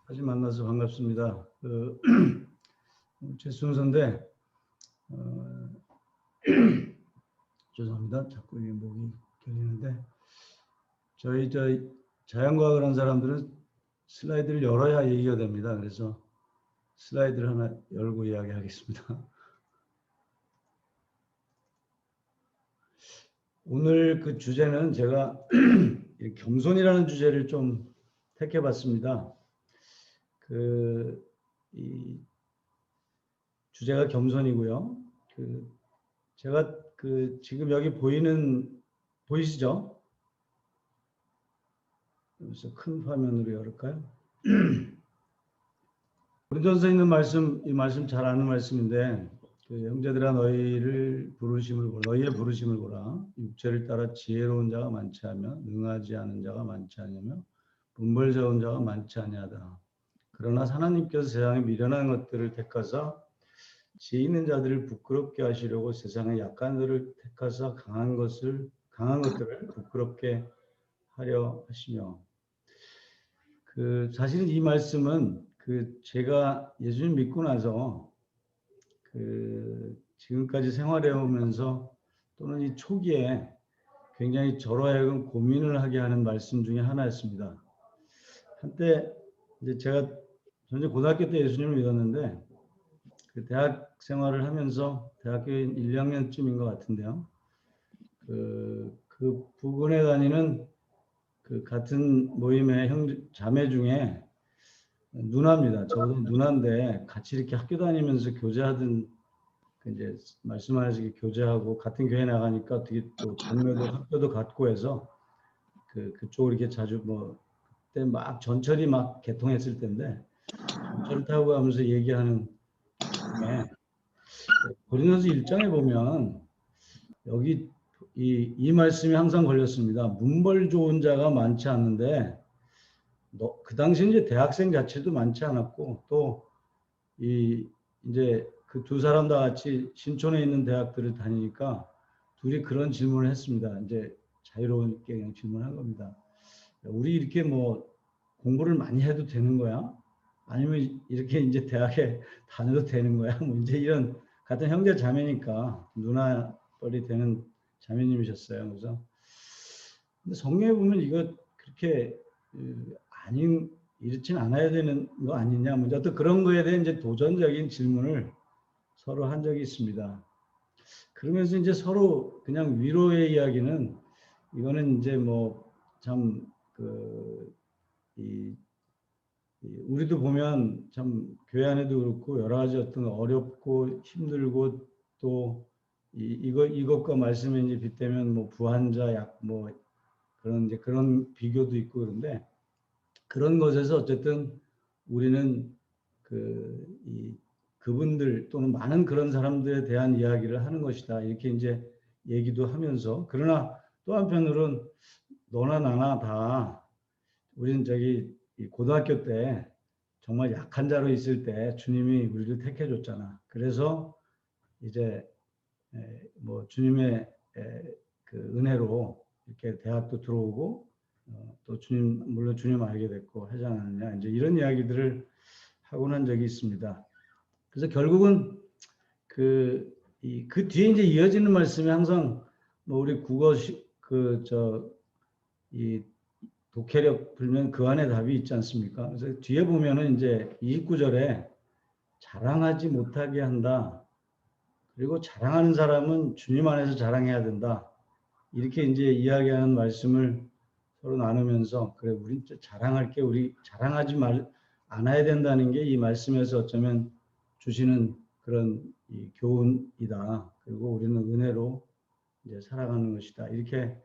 다시 만나서 반갑습니다. 제 순서인데 죄송합니다. 자꾸 목이 결리는데 저희 자연과학을 한 사람들은 슬라이드를 열어야 얘기가 됩니다. 그래서 슬라이드를 하나 열고 이야기하겠습니다. 오늘 그 주제는 제가 겸손이라는 주제를 좀 택해봤습니다. 이 주제가 겸손이고요. 제가 지금 여기 보이시죠? 그래서 큰 화면으로 열을까요? 고린도전서에 있는 말씀, 이 말씀 잘 아는 말씀인데, 형제들아 너희의 부르심을 보라. 육체를 따라 지혜로운 자가 많지 않으며 능하지 않은 자가 많지 않으며 분벌자운 자가 많지 아니하다. 그러나 하나님께서 세상에 미련한 것들을 택하사 지혜 있는 자들을 부끄럽게 하시려고 세상의 약한 자들을 택하사 강한 것들을 부끄럽게 하려 하시며, 사실 이 말씀은 제가 예수님 믿고 나서 지금까지 생활해 오면서 또는 이 초기에 굉장히 저로 하여금 고민을 하게 하는 말씀 중에 하나였습니다. 한때 이제 제가 전에 고등학교 때 예수님을 믿었는데 대학 생활을 하면서 대학교 1, 2학년쯤인 것 같은데요. 그 부근에 다니는 같은 모임의 자매 중에 누나입니다. 저보다 누나인데 같이 이렇게 학교 다니면서 교제하던 이제 말씀하시기 교제하고 같은 교회 나가니까 어떻게 또 동네도 학교도 같고 해서 그쪽으로 이렇게 자주 그때 막 전철이 막 개통했을 때인데 전철 타고 가면서 얘기하는 중에 고린도서 1장에 보면 여기 이 말씀이 항상 걸렸습니다. 문벌 좋은 자가 많지 않는데 그 당시 이제 대학생 자체도 많지 않았고 또 이제 그 두 사람 다 같이 신촌에 있는 대학들을 다니니까 둘이 그런 질문을 했습니다. 이제 자유롭게 그냥 질문한 겁니다. 우리 이렇게 공부를 많이 해도 되는 거야? 아니면 이렇게 이제 대학에 다녀도 되는 거야? 이제 이런 같은 형제 자매니까 누나 뻘이 되는 자매님이셨어요. 그래서 근데 성경에 보면 이거 그렇게 이렇진 않아야 되는 거 아니냐? 또 그런 거에 대한 이제 도전적인 질문을 서로 한 적이 있습니다. 그러면서 이제 서로 그냥 위로의 이야기는 이거는 이제 우리도 보면 참 교회 안에도 그렇고 여러 가지 어떤 어렵고 힘들고 또 이것과 말씀에 이제 빗대면 부한자 그런 비교도 있고 그런데 그런 것에서 어쨌든 우리는 그분들 또는 많은 그런 사람들에 대한 이야기를 하는 것이다. 이렇게 이제 얘기도 하면서 그러나 또 한편으로는 너나 나나 다 우리는 고등학교 때 정말 약한 자로 있을 때 주님이 우리를 택해 줬잖아. 그래서 이제 주님의 은혜로 이렇게 대학도 들어오고 또 물론 주님 알게 됐고 하지 않았느냐. 이제 이런 이야기들을 하곤 한 적이 있습니다. 그래서 결국은 그 뒤에 이제 이어지는 말씀이 항상 우리 국어 독해력 불면 그 안에 답이 있지 않습니까? 그래서 뒤에 보면은 이제 29절에 자랑하지 못하게 한다. 그리고 자랑하는 사람은 주님 안에서 자랑해야 된다. 이렇게 이제 이야기하는 말씀을 서로 나누면서 그래 우리 자랑할 게 우리 자랑하지 않아야 된다는 게 이 말씀에서 어쩌면 주시는 그런 교훈이다. 그리고 우리는 은혜로 이제 살아가는 것이다. 이렇게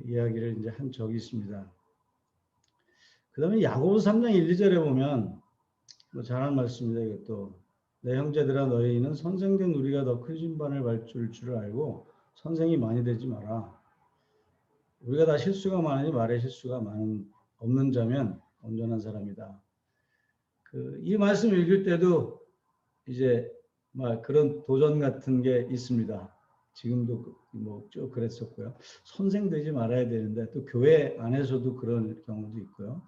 이야기를 이제 한 적이 있습니다. 그 다음에 야고보서 3장 1, 2절에 보면 잘한 말씀입니다. 이것도 내 형제들아 너희는 선생된 우리가 더 큰 심판을 받을 줄 알고 선생이 많이 되지 마라. 우리가 다 실수가 많으니 말에 실수가 없는 자면 온전한 사람이다. 이 말씀 읽을 때도 이제 그런 도전 같은 게 있습니다. 지금도 쭉 그랬었고요. 선생 되지 말아야 되는데 또 교회 안에서도 그런 경우도 있고요.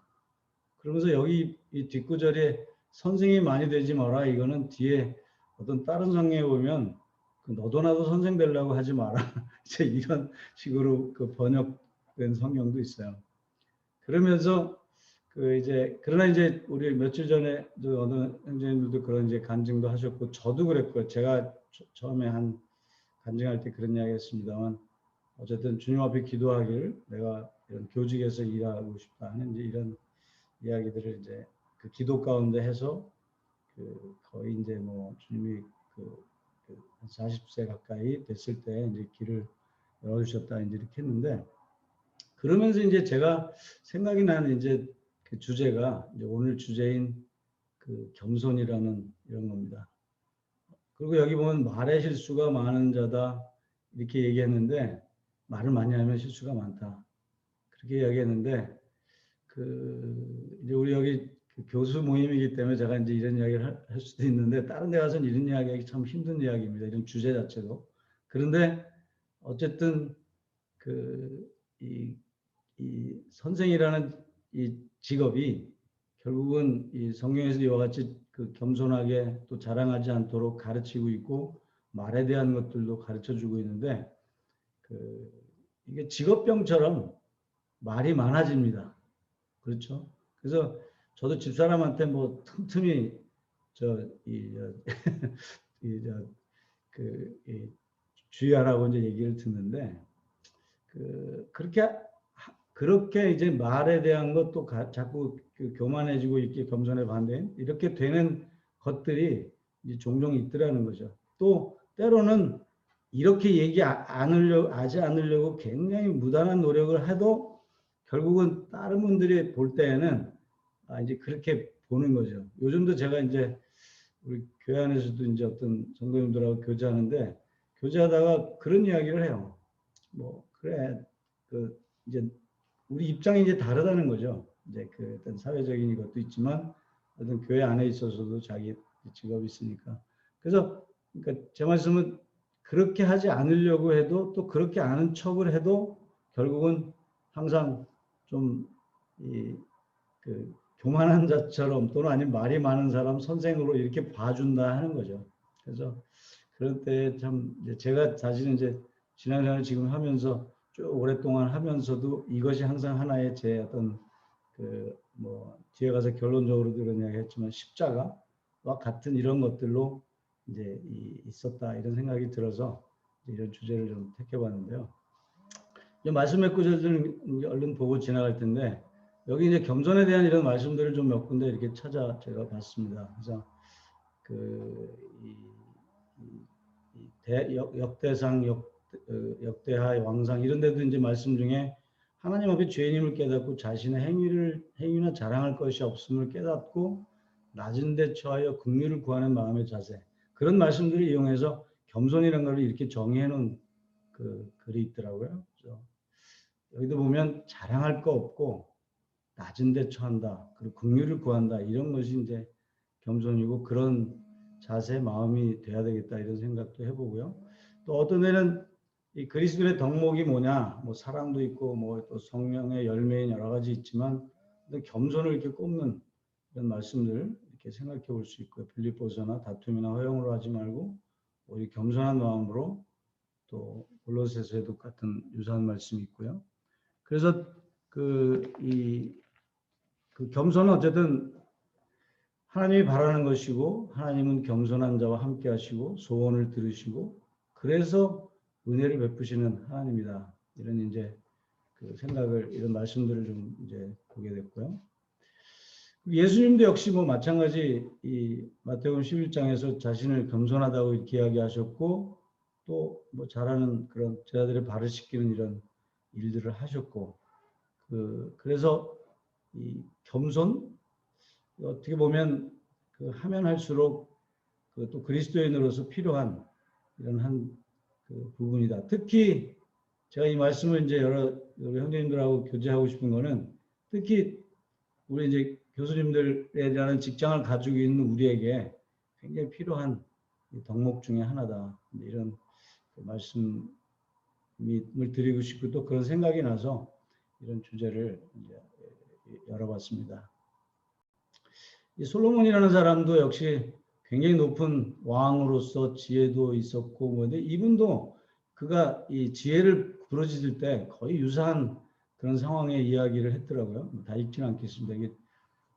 그러면서 여기 이 뒷구절에 선생이 많이 되지 마라. 이거는 뒤에 어떤 다른 성경에 보면 그 너도 나도 선생 되려고 하지 마라. 이제 이런 식으로 그 번역된 성경도 있어요. 그러면서 그 이제 그러나 이제 우리 며칠 전에 어느 형제님들도 그런 이제 간증도 하셨고 저도 그랬고요. 제가 처음에 한 간증할 때 그런 이야기 했습니다만 어쨌든 주님 앞에 기도하기를 내가 이런 교직에서 일하고 싶다 하는 이제 이런 이야기들을 이제 그 기도 가운데 해서 그 거의 이제 뭐 주님이 그 40세 가까이 됐을 때 이제 길을 열어주셨다 이제 이렇게 했는데 그러면서 이제 제가 생각이 나는 이제 그 주제가 이제 오늘 주제인 그 겸손이라는 이런 겁니다. 그리고 여기 보면 말의 실수가 많은 자다 이렇게 얘기했는데 말을 많이 하면 실수가 많다 그렇게 이야기했는데 그 이제 우리 여기 그 교수 모임이기 때문에 제가 이제 이런 이야기를 할 수도 있는데 다른 데 가서는 이런 이야기하기 참 힘든 이야기입니다. 이런 주제 자체도. 그런데 어쨌든 이 선생이라는 이 직업이 결국은 이 성경에서 이와 같이 그 겸손하게 또 자랑하지 않도록 가르치고 있고 말에 대한 것들도 가르쳐 주고 있는데 그 이게 직업병처럼 말이 많아집니다. 그렇죠? 그래서 저도 집사람한테 뭐 틈틈이 이 주의하라고 이제 얘기를 듣는데 그렇게 이제 말에 대한 것도 자꾸 교만해지고 이렇게 겸손에 반대인 이렇게 되는 것들이 이제 종종 있더라는 거죠. 또 때로는 이렇게 하지 않으려고 굉장히 무단한 노력을 해도 결국은 다른 분들이 볼 때에는 이제 그렇게 보는 거죠. 요즘도 제가 이제 우리 교회 안에서도 이제 어떤 성도님들하고 교제하는데 교제하다가 그런 이야기를 해요. 뭐 그래 그 이제 우리 입장이 이제 다르다는 거죠. 이제 그 어떤 사회적인 것도 있지만 어떤 교회 안에 있어서도 자기 직업이 있으니까. 그래서 그러니까 제 말씀은 그렇게 하지 않으려고 해도 또 그렇게 아는 척을 해도 결국은 항상 좀 그 교만한 자처럼 또는 아니면 말이 많은 사람 선생으로 이렇게 봐준다 하는 거죠. 그래서 그럴 때 참 제가 사실은 이제 신앙생활을 지금 하면서 쭉 오랫동안 하면서도 이것이 항상 하나의 제 어떤 그 뭐 뒤에 가서 결론적으로도 그런 이야기 했지만 십자가와 같은 이런 것들로 이제 있었다 이런 생각이 들어서 이런 주제를 좀 택해봤는데요. 말씀의 구절들은 얼른 보고 지나갈 텐데 여기 이제 겸손에 대한 이런 말씀들을 좀 몇 군데 이렇게 찾아 제가 봤습니다. 그래서 역대상, 역대하, 왕상 이런 데도 이제 말씀 중에 하나님 앞에 죄인임을 깨닫고 자신의 행위나 자랑할 것이 없음을 깨닫고 낮은 데 처하여 긍휼을 구하는 마음의 자세 그런 말씀들을 이용해서 겸손이라는 걸 이렇게 정의해 놓은 그 글이 있더라고요. 그래서 여기도 보면 자랑할 거 없고 낮은 데 처한다. 그리고 긍휼을 구한다. 이런 것이 이제 겸손이고 그런 자세 마음이 돼야 되겠다 이런 생각도 해보고요. 또 어떤 데는 이 그리스도의 덕목이 뭐냐, 뭐 사랑도 있고 뭐 또 성령의 열매인 여러 가지 있지만 겸손을 이렇게 꼽는 이런 말씀들 이렇게 생각해 볼 수 있고요. 빌립보서나 다툼이나 허용으로 하지 말고 오히려 겸손한 마음으로 또 골로새서에도 같은 유사한 말씀이 있고요. 그래서 그 겸손은 어쨌든 하나님이 바라는 것이고 하나님은 겸손한 자와 함께 하시고 소원을 들으시고 그래서 은혜를 베푸시는 하나님이다. 이런 이제 그 생각을 이런 말씀들을 좀 이제 보게 됐고요. 예수님도 역시 뭐 마찬가지 이 마태복음 11장에서 자신을 겸손하다고 이렇게 이야기하셨고 또 뭐 잘하는 그런 제자들의 발을 씻기는 이런 일들을 하셨고 그래서 이 겸손 어떻게 보면 그 하면 할수록 또 그리스도인으로서 필요한 이런 그 부분이다. 특히 제가 이 말씀을 이제 여러 형제님들하고 교제하고 싶은 거는 특히 우리 이제 교수님들에 대한 직장을 가지고 있는 우리에게 굉장히 필요한 덕목 중에 하나다. 이런 말씀을 드리고 싶고 또 그런 생각이 나서 이런 주제를 이제 열어봤습니다. 이 솔로몬이라는 사람도 역시 굉장히 높은 왕으로서 지혜도 있었고 뭐데 이분도 그가 이 지혜를 부러지실 때 거의 유사한 그런 상황의 이야기를 했더라고요. 다 읽지는 않겠습니다. 이게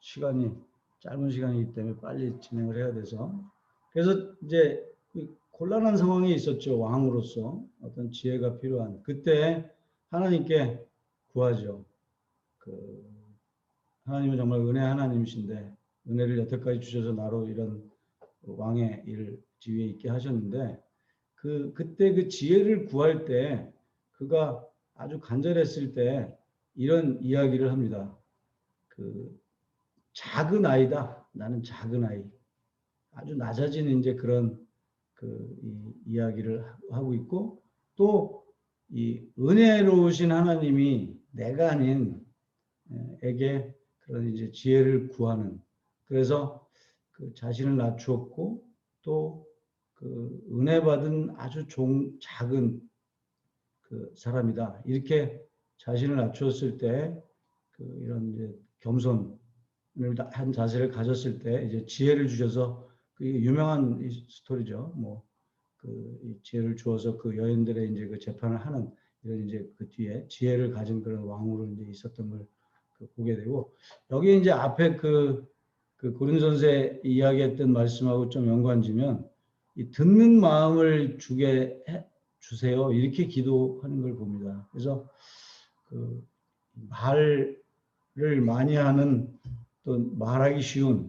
시간이 짧은 시간이기 때문에 빨리 진행을 해야 돼서 그래서 이제 곤란한 상황이 있었죠. 왕으로서 어떤 지혜가 필요한 그때 하나님께 구하죠. 하나님은 정말 은혜 하나님이신데 은혜를 여태까지 주셔서 나로 이런 왕의 일을 지위에 있게 하셨는데 그때 그 지혜를 구할 때 그가 아주 간절했을 때 이런 이야기를 합니다. 작은 아이다. 나는 작은 아이. 아주 낮아진 이제 그런 이야기를 하고 있고 또 이 은혜로우신 하나님이 내가 아닌 에게 그런 이제 지혜를 구하는 그래서 자신을 낮추었고 또 은혜 받은 아주 작은 사람이다 이렇게 자신을 낮추었을 때 이런 이제 겸손을 한 자세를 가졌을 때 이제 지혜를 주셔서 유명한 스토리죠. 지혜를 주어서 여인들의 이제 재판을 하는 이런 이제 뒤에 지혜를 가진 그런 왕으로 이제 있었던 걸 보게 되고 여기 이제 앞에 고린도전서에 이야기했던 말씀하고 좀 연관지면 이 듣는 마음을 주세요 이렇게 기도하는 걸 봅니다. 그래서 말을 많이 하는 또 말하기 쉬운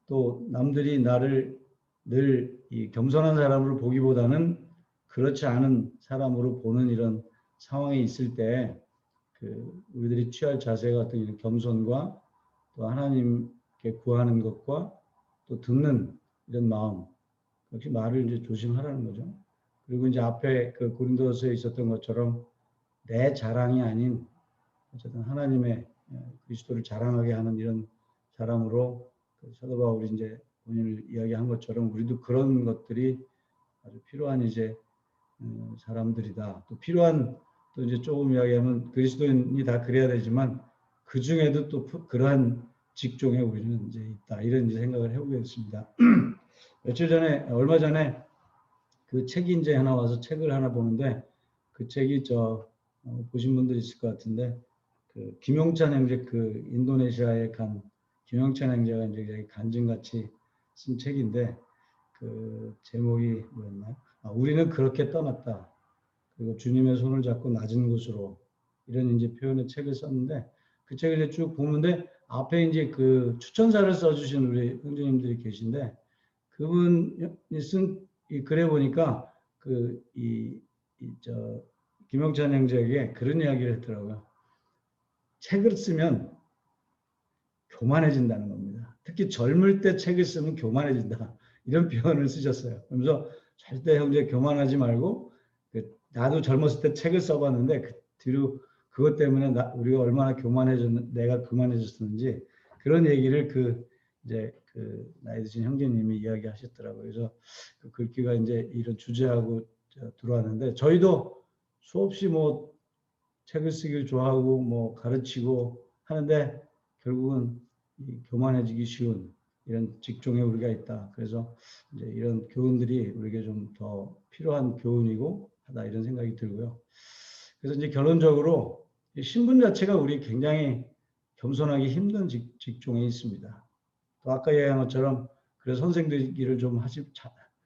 또 남들이 나를 늘 이 겸손한 사람으로 보기보다는 그렇지 않은 사람으로 보는 이런 상황이 있을 때 우리들이 취할 자세가 어떤 이런 겸손과 또 하나님께 구하는 것과 또 듣는 이런 마음 역시 말을 이제 조심하라는 거죠. 그리고 이제 앞에 고린도서에 있었던 것처럼 내 자랑이 아닌 어쨌든 하나님의 그리스도를 자랑하게 하는 이런 사람으로 사도 바울이 이제 본인을 이야기한 것처럼 우리도 그런 것들이 아주 필요한 이제 사람들이다. 또 필요한 또 이제 조금 이야기하면 그리스도인이 다 그래야 되지만 그 중에도 또 그러한 직종에 우리는 이제 있다. 이런 이제 생각을 해보게 됐습니다. 얼마 전에 그 책이 이제 하나 와서 책을 하나 보는데 그 책이 보신 분들 있을 것 같은데 김용찬 형제 인도네시아에 간 김용찬 형제가 이제 간증같이 쓴 책인데 제목이 뭐였나요? 우리는 그렇게 떠났다. 그리고 주님의 손을 잡고 낮은 곳으로 이런 이제 표현의 책을 썼는데 그 책을 이제 쭉 보는데 앞에 이제 추천사를 써주신 우리 형제님들이 계신데 그분이 쓴 이 글에 보니까 김영찬 형제에게 그런 이야기를 했더라고요. 책을 쓰면 교만해진다는 겁니다. 특히 젊을 때 책을 쓰면 교만해진다. 이런 표현을 쓰셨어요. 그러면서 절대 형제 교만하지 말고 나도 젊었을 때 책을 써봤는데 뒤로 그것 때문에 우리가 얼마나 내가 교만해졌는지 그런 얘기를 나이 드신 형제님이 이야기하셨더라고요. 그래서 글귀가 이제 이런 주제하고 들어왔는데 저희도 수없이 책을 쓰기를 좋아하고 가르치고 하는데 결국은 교만해지기 쉬운 이런 직종에 우리가 있다. 그래서 이제 이런 교훈들이 우리에게 좀 더 필요한 교훈이고 하다 이런 생각이 들고요. 그래서 이제 결론적으로 신분 자체가 우리 굉장히 겸손하기 힘든 직종에 있습니다. 또 아까 얘기한 것처럼 그래서 선생들끼리 좀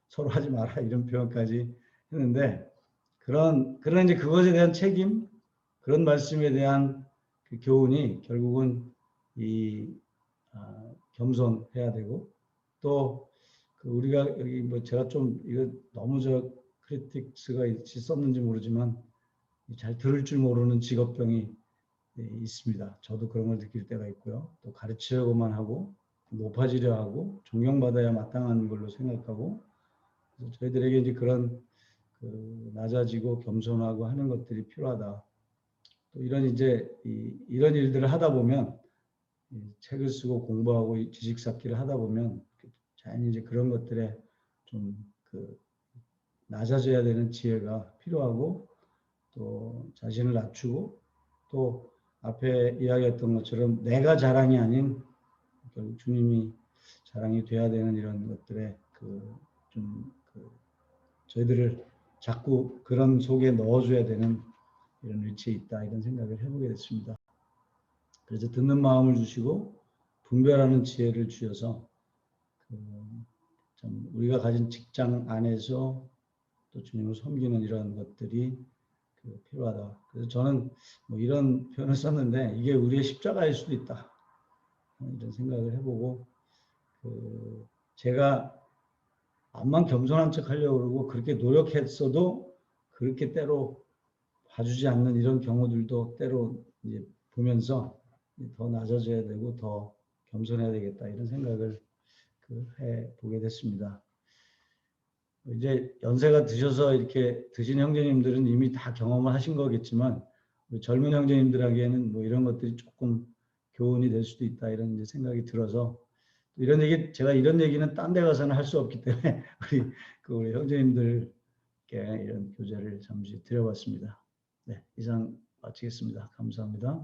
서로 하지 마라 이런 표현까지 했는데 그런 이제 그것에 대한 책임 그런 말씀에 대한 교훈이 결국은 겸손해야 되고 또 우리가 여기 제가 좀 이거 너무 크리틱스가 있었는지 모르지만 잘 들을 줄 모르는 직업병이 있습니다. 저도 그런 걸 느낄 때가 있고요. 또 가르치려고만 하고 높아지려 하고 존경받아야 마땅한 걸로 생각하고 그래서 저희들에게 이제 그런 낮아지고 겸손하고 하는 것들이 필요하다. 또 이런 일들을 하다 보면 책을 쓰고 공부하고 지식 쌓기를 하다 보면 자연히 이제 그런 것들에 좀 낮아져야 되는 지혜가 필요하고 또 자신을 낮추고 또 앞에 이야기했던 것처럼 내가 자랑이 아닌 결국 주님이 자랑이 돼야 되는 이런 것들에 저희들을 자꾸 그런 속에 넣어줘야 되는 이런 위치에 있다, 이런 생각을 해보게 됐습니다. 그래서 듣는 마음을 주시고 분별하는 지혜를 주셔서 참 우리가 가진 직장 안에서 또 주님을 섬기는 이런 것들이 필요하다. 그래서 저는 뭐 이런 표현을 썼는데 이게 우리의 십자가일 수도 있다, 이런 생각을 해보고, 제가 암만 겸손한 척 하려고 그러고 그렇게 노력했어도 그렇게 때로 봐주지 않는 이런 경우들도 때로 이제 보면서 더 낮아져야 되고 더 겸손해야 되겠다, 이런 생각을 해보게 됐습니다. 이제 연세가 드셔서 이렇게 드신 형제님들은 이미 다 경험을 하신 거겠지만 젊은 형제님들에게는 뭐 이런 것들이 조금 교훈이 될 수도 있다, 이런 이제 생각이 들어서, 이런 얘기, 제가 이런 얘기는 딴 데 가서는 할 수 없기 때문에 우리 형제님들께 이런 교제를 잠시 드려봤습니다. 네, 이상 마치겠습니다. 감사합니다.